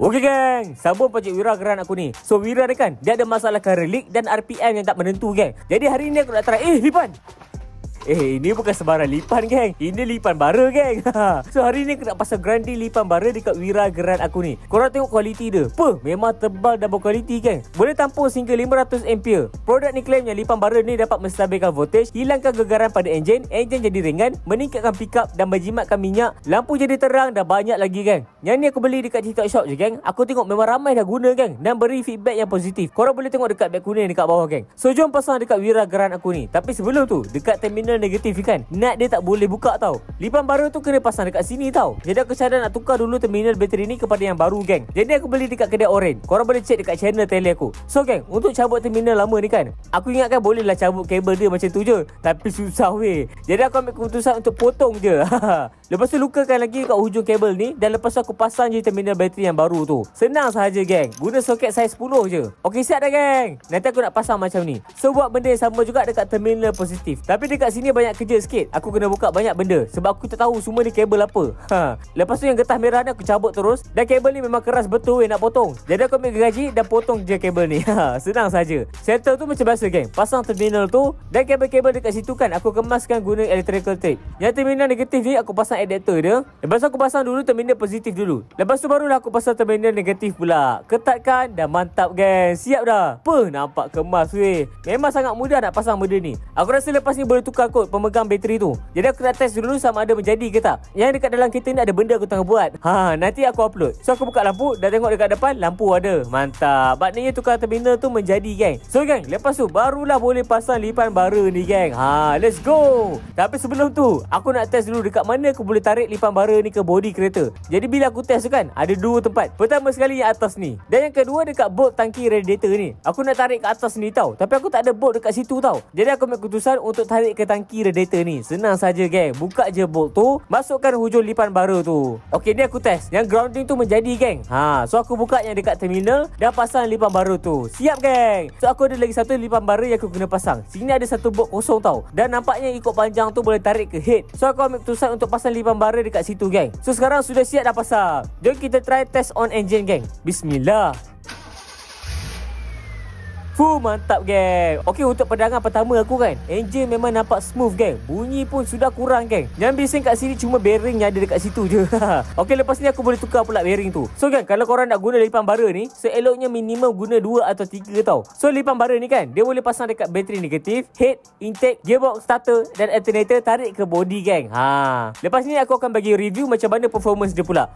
Okey geng, sambung projek Wira geran aku ni. So Wira ni kan, dia ada masalah leak dan RPM yang tak menentu geng. Jadi hari ni aku nak try, lipan. Ini bukan sebarang lipan geng. Ini lipan bara geng. So hari ni aku nak pasang grinding lipan bara dekat Wira geran aku ni. Korang tengok kualiti dia. Memang tebal dan berkualiti geng. Boleh tampung sehingga 500 ampere. Produk ni claimnya lipan bara ni dapat menstabilkan voltage, hilangkan gegaran pada enjin jadi ringan, meningkatkan pickup dan menjimatkan minyak, lampu jadi terang dan banyak lagi geng. Yang ni aku beli dekat TikTok Shop je geng. Aku tengok memang ramai dah guna geng dan beri feedback yang positif. Korang boleh tengok dekat beg kuning dekat bawah geng. So jom pasang dekat Wira geran aku ni. Tapi sebelum tu, dekat terminal negatif kan, nut dia tak boleh buka tau. Lipan bara tu kena pasang dekat sini tau. Jadi aku cadang nak tukar dulu terminal bateri ni kepada yang baru geng. Jadi aku beli dekat kedai orange. Korang boleh check dekat channel tele aku. So geng, untuk cabut terminal lama ni kan, aku ingatkan bolehlah cabut kabel dia macam tu je. Tapi susah weh. Jadi aku ambil keputusan untuk potong je. Lepas tu lukakan lagi kat hujung kabel ni, dan lepas tu aku pasang je terminal bateri yang baru tu. Senang sahaja geng. Guna soket saiz 10 je. Okey, siap dah geng. Nanti aku nak pasang macam ni. So buat benda yang sama juga dekat terminal positif. Tapi dekat sini banyak kerja sikit. Aku kena buka banyak benda sebab aku tak tahu semua ni kabel apa. Lepas tu yang getah merah ni aku cabut terus. Dan kabel ni memang keras betul nak potong. Jadi aku ambil gergaji dan potong je kabel ni. Senang saja. Settle tu macam biasa geng. Pasang terminal tu dan kabel-kabel dekat situ kan aku kemaskan guna electrical tape. Yang terminal negatif ni aku pasang adapter dia. Lepas tu aku pasang dulu terminal positif dulu. Lepas tu barulah aku pasang terminal negatif pula. Ketatkan dan mantap geng. Siap dah. Nampak kemas weh. Memang sangat mudah nak pasang benda ni. Aku rasa lepas ni boleh tukar kod pemegang bateri tu. Jadi aku nak test dulu sama ada menjadi ke tak. Yang dekat dalam kereta ni ada benda aku tengah buat. Nanti aku upload. So aku buka lampu dan tengok dekat depan lampu ada. Mantap. Maknanya tukar terminal tu menjadi geng. So geng, lepas tu barulah boleh pasang lipan bara ni geng. Let's go. Tapi sebelum tu, aku nak test dulu dekat mana aku boleh tarik lipan bara ni ke bodi kereta. Jadi bila aku test tu kan, ada dua tempat. Pertama sekali yang atas ni. Dan yang kedua dekat bolt tangki radiator ni. Aku nak tarik ke atas ni tau. Tapi aku tak ada bolt dekat situ tau. Jadi aku ambil keputusan untuk tarik ke tangki radiator ni. Senang saja geng. Buka je bolt tu, masukkan hujung lipan bara tu. Okey, ni aku test. Yang grounding tu menjadi geng. So aku buka yang dekat terminal dan pasang lipan bara tu. Siap geng. So aku ada lagi satu lipan bara yang aku kena pasang. Sini ada satu bolt kosong tau. Dan nampaknya ikut panjang tu boleh tarik ke head. So aku ambil keputusan untuk pasang lipan bara dekat situ geng. So sekarang sudah siap dah pasang. Jom kita try test on engine geng. Bismillah. Mantap geng. Okey, untuk pedangan pertama aku kan, enjin memang nampak smooth geng. Bunyi pun sudah kurang geng. Yang bising kat sini cuma bearing yang ada dekat situ je. Okey, lepas ni aku boleh tukar pula bearing tu. So geng, kalau korang nak guna lipan bara ni, seeloknya minimum guna 2 atau 3 tau. So lipan bara ni kan, dia boleh pasang dekat bateri negatif, head, intake, gearbox, starter dan alternator, tarik ke body geng. Lepas ni aku akan bagi review macam mana performance dia pula.